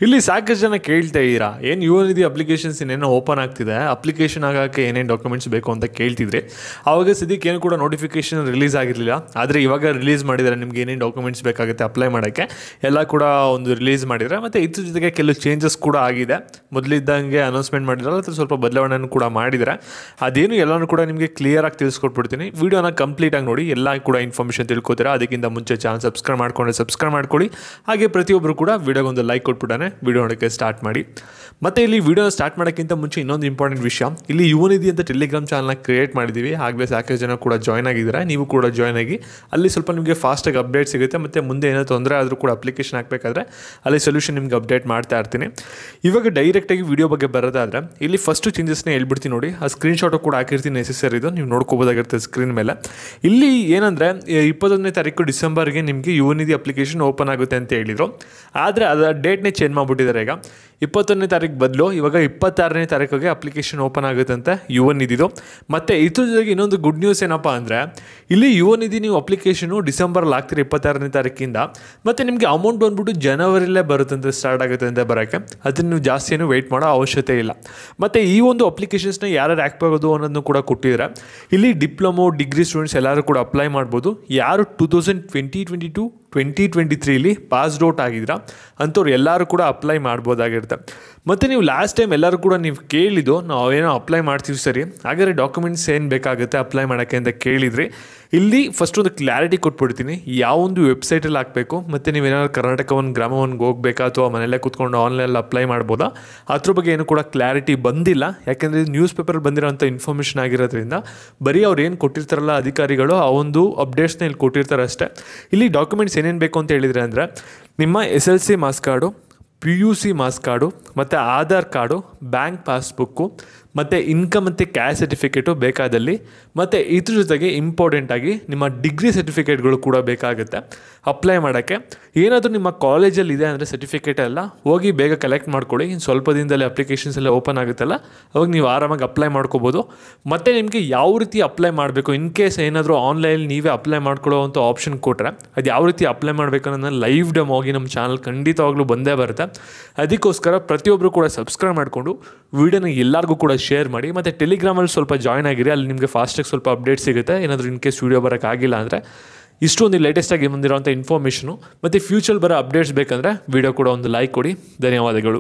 ಇಲ್ಲಿ ಸಾಕಷ್ಟು ಜನ ಕೇಳ್ತಾ ಇದ್ದೀರಾ, ಏನು ಯುವನಿಧಿ ಅಪ್ಲಿಕೇಶನ್ಸ್ ಇನ್ನೇನೋ ಓಪನ್ ಆಗ್ತಿದೆ, ಅಪ್ಲಿಕೇಶನ್ ಆಗೋಕ್ಕೆ ಏನೇನು ಡಾಕ್ಯುಮೆಂಟ್ಸ್ ಬೇಕು ಅಂತ ಕೇಳ್ತಿದ್ರೆ. ಆವಾಗ ಸದ್ಯಕ್ಕೆ ಏನು ಕೂಡ ನೋಟಿಫಿಕೇಶನ್ ರಿಲೀಸ್ ಆಗಿರಲಿಲ್ಲ. ಆದರೆ ಇವಾಗ ರಿಲೀಸ್ ಮಾಡಿದ್ದಾರೆ. ನಿಮ್ಗೆ ಏನೇನು ಡಾಕ್ಯುಮೆಂಟ್ಸ್ ಬೇಕಾಗುತ್ತೆ ಅಪ್ಲೈ ಮಾಡೋಕ್ಕೆ ಎಲ್ಲ ಕೂಡ ಒಂದು ರಿಲೀಸ್ ಮಾಡಿದ್ದಾರೆ. ಮತ್ತು ಇದ್ರ ಜೊತೆಗೆ ಕೆಲವು ಚೇಂಜಸ್ ಕೂಡ ಆಗಿದೆ. ಮೊದಲಿದ್ದಂಗೆ ಅನೌನ್ಸ್ಮೆಂಟ್ ಮಾಡಿದ್ರಲ್ಲ, ಅದು ಸ್ವಲ್ಪ ಬದಲಾವಣೆಯನ್ನು ಕೂಡ ಮಾಡಿದ್ದಾರೆ. ಅದೇನು ಎಲ್ಲನೂ ಕೂಡ ನಿಮಗೆ ಕ್ಲಿಯರಾಗಿ ತಿಳಿಸ್ಕೊಟ್ಬಿಡ್ತೀನಿ. ವೀಡಿಯೋನ ಕಂಪ್ಲೀಟಾಗಿ ನೋಡಿ, ಎಲ್ಲ ಕೂಡ ಇನ್ಫಾರ್ಮೇಷನ್ ತಿಳ್ಕೊತೀರಾ. ಅದಕ್ಕಿಂತ ಮುಂಚೆ ಚಾನಲ್ ಸಬ್ಸ್ಕ್ರೈಬ್ ಮಾಡ್ಕೊಳ್ಳಿ. ಹಾಗೆ ಪ್ರತಿಯೊಬ್ಬರು ಕೂಡ ವಿಡಿಯೋಗೊಂದು ಲೈಕ್ ಕೊಟ್ಬಿಟ್ಟಾನೆ ವಿಡಿಯೋ ನೋಡೋಕ್ಕೆ ಸ್ಟಾರ್ಟ್ ಮಾಡಿ. ಮತ್ತು ಇಲ್ಲಿ ವಿಡಿಯೋನ ಸ್ಟಾರ್ಟ್ ಮಾಡೋಕ್ಕಿಂತ ಮುಂಚೆ ಇನ್ನೊಂದು ಇಂಪಾರ್ಟೆಂಟ್ ವಿಷಯ, ಇಲ್ಲಿ ಯುವನಿಧಿ ಅಂತ ಟೆಲಿಗ್ರಾಮ್ ಚಾನಲ್ನ ಕ್ರಿಯೇಟ್ ಮಾಡಿದ್ದೀವಿ. ಆಗಲೇ ಸಾಕಷ್ಟು ಜನ ಕೂಡ ಜಾಯ್ನ್ ಆಗಿದ್ದಾರೆ. ನೀವು ಕೂಡ ಜಾಯ್ನ್ ಆಗಿ, ಅಲ್ಲಿ ಸ್ವಲ್ಪ ನಿಮಗೆ ಫಾಸ್ಟಾಗಿ ಅಪ್ಡೇಟ್ ಸಿಗುತ್ತೆ. ಮತ್ತು ಮುಂದೆ ಏನೋ ತೊಂದರೆ ಆದರೂ ಕೂಡ ಅಪ್ಲಿಕೇಶನ್ ಹಾಕಬೇಕಾದ್ರೆ ಅಲ್ಲಿ ಸೊಲ್ಯೂಷನ್ ನಿಮ್ಗೆ ಅಪ್ಡೇಟ್ ಮಾಡ್ತಾ ಇರ್ತೀನಿ. ಇವಾಗ ಡೈರೆಕ್ಟಾಗಿ ವಿಡಿಯೋ ಬಗ್ಗೆ ಬರೋದಾದರೆ ಇಲ್ಲಿ ಫಸ್ಟು ಚೇಂಜಸ್ನ ಹೇಳ್ಬಿಡ್ತೀನಿ ನೋಡಿ. ಆ ಸ್ಕ್ರೀನ್ಶಾಟು ಕೂಡ ಹಾಕಿರ್ತೀನಿ, ನೆಸೆಸರಿದು ನೀವು ನೋಡ್ಕೋಬೋದಾಗಿರುತ್ತೆ ಸ್ಕ್ರೀನ್ ಮೇಲೆ. ಇಲ್ಲಿ ಏನಂದರೆ 21ನೇ ತಾರೀಕು ಡಿಸೆಂಬರ್ಗೆ ನಿಮಗೆ ಯುವನಿಧಿ ಅಪ್ಲಿಕೇಶನ್ ಓಪನ್ ಆಗುತ್ತೆ ಅಂತ ಹೇಳಿದರು. ಆದರೆ ಅದರ ಡೇಟ್ನೇ ಚೇಂಜ್ ಮಾಡಿಬಿಟ್ಟಿದ್ದಾರೆ. ಈಗ 21ನೇ ತಾರೀಕು ಬದಲು ಇವಾಗ 26ನೇ ತಾರೀಕಿಗೆ ಅಪ್ಲಿಕೇಶನ್ ಓಪನ್ ಆಗುತ್ತೆ ಅಂತ ಯುವನಿಧಿದು. ಮತ್ತು ಇದ್ರ ಜೊತೆಗೆ ಇನ್ನೊಂದು ಗುಡ್ ನ್ಯೂಸ್ ಏನಪ್ಪ ಅಂದರೆ, ಇಲ್ಲಿ ಯುವನಿಧಿ ನೀವು ಅಪ್ಲಿಕೇಶನು ಡಿಸೆಂಬರಲ್ಲಿ ಆಗ್ತೀರಿ 26ನೇ ತಾರೀಕಿಂದ. ಮತ್ತು ನಿಮಗೆ ಅಮೌಂಟ್ ಬಂದ್ಬಿಟ್ಟು ಜನವರಿಯಲ್ಲೇ ಬರುತ್ತಂತೆ, ಸ್ಟಾರ್ಟ್ ಆಗುತ್ತೆ ಅಂತ ಬರೋಕ್ಕೆ. ಅದನ್ನು ನೀವು ಜಾಸ್ತಿ ಏನು ವೆಯ್ಟ್ ಮಾಡೋ ಅವಶ್ಯಕತೆ ಇಲ್ಲ. ಮತ್ತು ಈ ಒಂದು ಅಪ್ಲಿಕೇಶನ್ಸ್ನ ಯಾರು ಹಾಕ್ಬೋದು ಅನ್ನೋದನ್ನು ಕೂಡ ಕೊಟ್ಟಿದ್ದಾರೆ. ಇಲ್ಲಿ ಡಿಪ್ಲೊಮೊ, ಡಿಗ್ರಿ ಸ್ಟೂಡೆಂಟ್ಸ್ ಎಲ್ಲರೂ ಕೂಡ ಅಪ್ಲೈ ಮಾಡ್ಬೋದು. ಯಾರು 2023 ಪಾಸ್ಡ್ ಔಟ್ ಆಗಿದ್ದೀರಾ ಅಂಥವ್ರು ಎಲ್ಲರೂ ಕೂಡ ಅಪ್ಲೈ ಮಾಡ್ಬೋದಾಗಿರುತ್ತೆ. ಮತ್ತು ನೀವು ಲಾಸ್ಟ್ ಟೈಮ್ ಎಲ್ಲರೂ ಕೂಡ ನೀವು ಕೇಳಿದ್ದು, ನಾವು ಏನೋ ಅಪ್ಲೈ ಮಾಡ್ತೀವಿ ಸರಿ, ಹಾಗಾದರೆ ಡಾಕ್ಯುಮೆಂಟ್ಸ್ ಏನು ಬೇಕಾಗುತ್ತೆ ಅಪ್ಲೈ ಮಾಡೋಕ್ಕೆ ಅಂತ ಕೇಳಿದ್ರಿ. ಇಲ್ಲಿ ಫಸ್ಟ್ ಒಂದು ಕ್ಲಾರಿಟಿ ಕೊಟ್ಬಿಡ್ತೀನಿ, ಯಾವೊಂದು ವೆಬ್ಸೈಟಲ್ಲಿ ಹಾಕಬೇಕು, ಮತ್ತು ನೀವೇನಾದ್ರು ಕರ್ನಾಟಕ ಒಂದು ಗ್ರಾಮ ಒನ್ಗೆ ಹೋಗಬೇಕಾ ಅಥವಾ ಮನೆಯಲ್ಲೇ ಕೂತ್ಕೊಂಡು ಆನ್ಲೈನಲ್ಲಿ ಅಪ್ಲೈ ಮಾಡ್ಬೋದಾ, ಅದ್ರ ಬಗ್ಗೆ ಏನು ಕೂಡ ಕ್ಲಾರಿಟಿ ಬಂದಿಲ್ಲ. ಯಾಕೆಂದರೆ ನ್ಯೂಸ್ ಪೇಪರ್ ಬಂದಿರೋಂಥ ಇನ್ಫಾರ್ಮೇಷನ್ ಆಗಿರೋದ್ರಿಂದ ಬರೀ ಅವ್ರು ಏನು ಕೊಟ್ಟಿರ್ತಾರಲ್ಲ ಅಧಿಕಾರಿಗಳು, ಆ ಒಂದು ಅಪ್ಡೇಟ್ಸ್ನ ಇಲ್ಲಿ ಕೊಟ್ಟಿರ್ತಾರೆ ಅಷ್ಟೇ. ಇಲ್ಲಿ ಡಾಕ್ಯುಮೆಂಟ್ಸ್ ಏನೇನು ಬೇಕು ಅಂತ ಹೇಳಿದರೆ ಅಂದರೆ, ನಿಮ್ಮ SLC marks card, PUC marks card, ಮತ್ತು ಆಧಾರ್ ಕಾರ್ಡು, ಬ್ಯಾಂಕ್ ಪಾಸ್ಬುಕ್ಕು, ಮತ್ತು ಇನ್ಕಮ್ ಮತ್ತು ಕ್ಯಾಸ್ಟ್ ಸರ್ಟಿಫಿಕೇಟು ಬೇಕಾದಲ್ಲಿ, ಮತ್ತು ಇದ್ರ ಜೊತೆಗೆ ಇಂಪಾರ್ಟೆಂಟಾಗಿ ನಿಮ್ಮ ಡಿಗ್ರಿ ಸರ್ಟಿಫಿಕೇಟ್ಗಳು ಕೂಡ ಬೇಕಾಗುತ್ತೆ ಅಪ್ಲೈ ಮಾಡೋಕ್ಕೆ. ಏನಾದರೂ ನಿಮ್ಮ ಕಾಲೇಜಲ್ಲಿ ಇದೆ ಅಂದರೆ ಸರ್ಟಿಫಿಕೇಟ್ ಎಲ್ಲ ಹೋಗಿ ಬೇಗ ಕಲೆಕ್ಟ್ ಮಾಡ್ಕೊಳ್ಳಿ. ಇನ್ನು ಸ್ವಲ್ಪ ದಿನದಲ್ಲಿ ಅಪ್ಲಿಕೇಶನ್ಸ್ ಎಲ್ಲ ಓಪನ್ ಆಗುತ್ತಲ್ಲ, ಅವಾಗ ನೀವು ಆರಾಮಾಗಿ ಅಪ್ಲೈ ಮಾಡ್ಕೋಬೋದು. ಮತ್ತು ನಿಮಗೆ ಯಾವ ರೀತಿ ಅಪ್ಲೈ ಮಾಡಬೇಕು, ಇನ್ ಕೇಸ್ ಏನಾದರೂ ಆನ್ಲೈನಲ್ಲಿ ನೀವೇ ಅಪ್ಲೈ ಮಾಡ್ಕೊಳ್ಳೋ ಅಂಥ ಆಪ್ಷನ್ ಕೊಟ್ಟರೆ ಅದು ಯಾವ ರೀತಿ ಅಪ್ಲೈ ಮಾಡಬೇಕು ಅನ್ನೋದನ್ನ ಲೈವ್ ಡೆಮೋ ಹೋಗಿ ನಮ್ಮ ಚಾನಲ್ ಖಂಡಿತವಾಗ್ಲೂ ಬಂದೇ ಬರುತ್ತೆ. ಅದಕ್ಕೋಸ್ಕರ ಪ್ರತಿಯೊಬ್ಬರು ಕೂಡ ಸಬ್ಸ್ಕ್ರೈಬ್ ಮಾಡಿಕೊಂಡು ವೀಡಿಯೋನ ಎಲ್ಲರಿಗೂ ಕೂಡ ಶೇರ್ ಮಾಡಿ. ಮತ್ತು ಟೆಲಿಗ್ರಾಮಲ್ಲಿ ಸ್ವಲ್ಪ ಜಾಯ್ನ್ ಆಗಿರಿ, ಅಲ್ಲಿ ನಿಮಗೆ ಫಾಸ್ಟಾಗಿ ಸ್ವಲ್ಪ ಅಪ್ಡೇಟ್ ಸಿಗುತ್ತೆ. ಏನಾದರೂ ಇನ್ ಕೇಸ್ ವೀಡಿಯೋ ಬರೋಕ್ಕಾಗಿಲ್ಲ ಅಂದರೆ ಇಷ್ಟೊಂದು ಲೇಟೆಸ್ಟಾಗಿ ಬಂದಿರೋಂಥ ಇನ್ಫಾರ್ಮೇಷನು ಮತ್ತು ಫ್ಯೂಚರ್ ಬರೋ ಅಪ್ಡೇಟ್ಸ್ ಬೇಕಂದರೆ ವೀಡಿಯೋ ಕೂಡ ಒಂದು ಲೈಕ್ ಕೊಡಿ. ಧನ್ಯವಾದಗಳು.